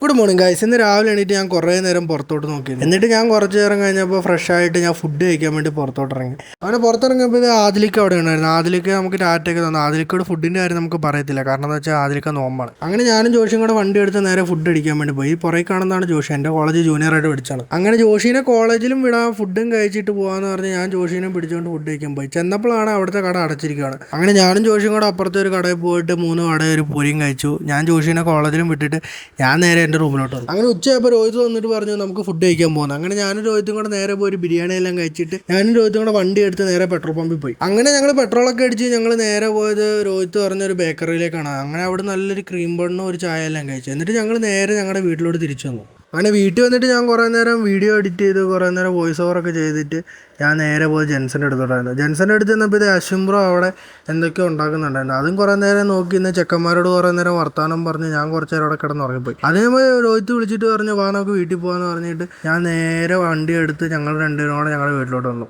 Good morning guys. ഇന്ന് രാവിലെ എണീറ്റ് ഞാൻ കുറേ നേരം പുറത്തോട്ട് നോക്കി. എന്നിട്ട് ഞാൻ കുറച്ച് നേരം കഴിഞ്ഞപ്പോൾ ഫ്രഷ് ആയിട്ട് ഞാൻ ഫുഡ് കഴിക്കാൻ വേണ്ടി പുറത്തോട്ട് ഇറങ്ങി. അങ്ങനെ പുറത്തിറങ്ങിയപ്പോൾ ഇത് ആദിലിക്ക് അവിടെ ഉണ്ടായിരുന്നു. ആദിലിക്ക് നമുക്ക് ടാറ്റയൊക്കെ തന്നു. ആദിലിക്കോട് ഫുഡിൻ്റെ കാര്യം നമുക്ക് പറയത്തില്ല, കാരണം എന്താ വെച്ചാൽ ആദിലിക്ക നോമ്പാണ്. അങ്ങനെ ഞാനും ജോഷിയും കൂടെ വണ്ടി എടുത്ത് നേരെ ഫുഡ് അടിക്കാൻ വേണ്ടി പോയി. ഈ പുറകെ കാണുന്നതാണ് ജോഷി, എൻ്റെ കോളേജ് ജൂനിയറായിട്ട് പഠിച്ചാണ്. അങ്ങനെ ജോഷീനെ കോളേജിലും വിടാൻ ഫുഡും കഴിച്ചിട്ട് പോകാമെന്ന് പറഞ്ഞ് ഞാൻ ജോഷീനെ പിടിച്ചുകൊണ്ട് ഫുഡ് കഴിക്കാൻ പോയി. ചെന്നപ്പോഴാണ് അവിടുത്തെ കട അടച്ചിരിക്കുകയാണ്. അങ്ങനെ ഞാനും ജോഷിയും കൂടെ അപ്പുറത്തെ ഒരു കടയിൽ പോയിട്ട് 3 കടയിൽ ഒരു പൂരിയും കഴിച്ചു. ഞാൻ ജോഷീനെ കോളേജിലും വിട്ടിട്ട് ഞാൻ നേരെ എൻ്റെ റൂമിലോട്ട് വന്നു. അങ്ങനെ ഉച്ചയായപ്പോൾ രോഹിത് വന്നിട്ട് പറഞ്ഞു നമുക്ക് ഫുഡ് കഴിക്കാൻ പോകുന്നത്. അങ്ങനെ ഞാനും രോഹിത്തും കൂടെ നേരെ പോയി ഒരു ബിരിയാണി എല്ലാം കഴിച്ചിട്ട് ഞാനും രോഹിത്തും കൂടെ വണ്ടി എടുത്ത് നേരെ പെട്രോൾ പമ്പിൽ പോയി. അങ്ങനെ ഞങ്ങൾ പെട്രോളൊക്കെ അടിച്ച് ഞങ്ങൾ നേരെ പോയത് രോഹിത്ത് പറഞ്ഞൊരു ബേക്കറിയിലേക്കാണ്. അങ്ങനെ അവിടെ നല്ലൊരു ക്രീം ബണ്ണും ഒരു ചായ എല്ലാം കഴിച്ചു. എന്നിട്ട് ഞങ്ങൾ നേരെ ഞങ്ങളുടെ വീട്ടിലോട്ട് തിരിച്ചു വന്നു. അങ്ങനെ വീട്ടിൽ വന്നിട്ട് ഞാൻ കുറേ നേരം വീഡിയോ എഡിറ്റ് ചെയ്ത് കുറേ നേരം വോയിസ് ഓവറൊക്കെ ചെയ്തിട്ട് ഞാൻ നേരെ പോയി ജെൻസൻ്റെ അടുത്തോട്ടായിരുന്നു. ജെൻസൻ്റെ അടുത്ത് ചെന്നപ്പോൾ ഇത് അശ്വംബ്രോ അവിടെ എന്തൊക്കെയോ ഉണ്ടാക്കുന്നുണ്ടായിരുന്നു. അതും കുറേ നേരം നോക്കി ഇന്ന് ചെക്കന്മാരോട് കുറേ നേരം വർത്താനം പറഞ്ഞ് ഞാൻ കുറച്ച് നേരം അവിടെ കിടന്ന് ഉറങ്ങിപ്പോയി. അതേപോലെ രോഹിത്ത് വിളിച്ചിട്ട് പറഞ്ഞു വാ നമുക്ക് വീട്ടിൽ പോകാമെന്ന് പറഞ്ഞിട്ട് ഞാൻ നേരെ വണ്ടി എടുത്ത് ഞങ്ങൾ രണ്ടുപേരും കൂടെ ഞങ്ങളുടെ വീട്ടിലോട്ട് വന്നു.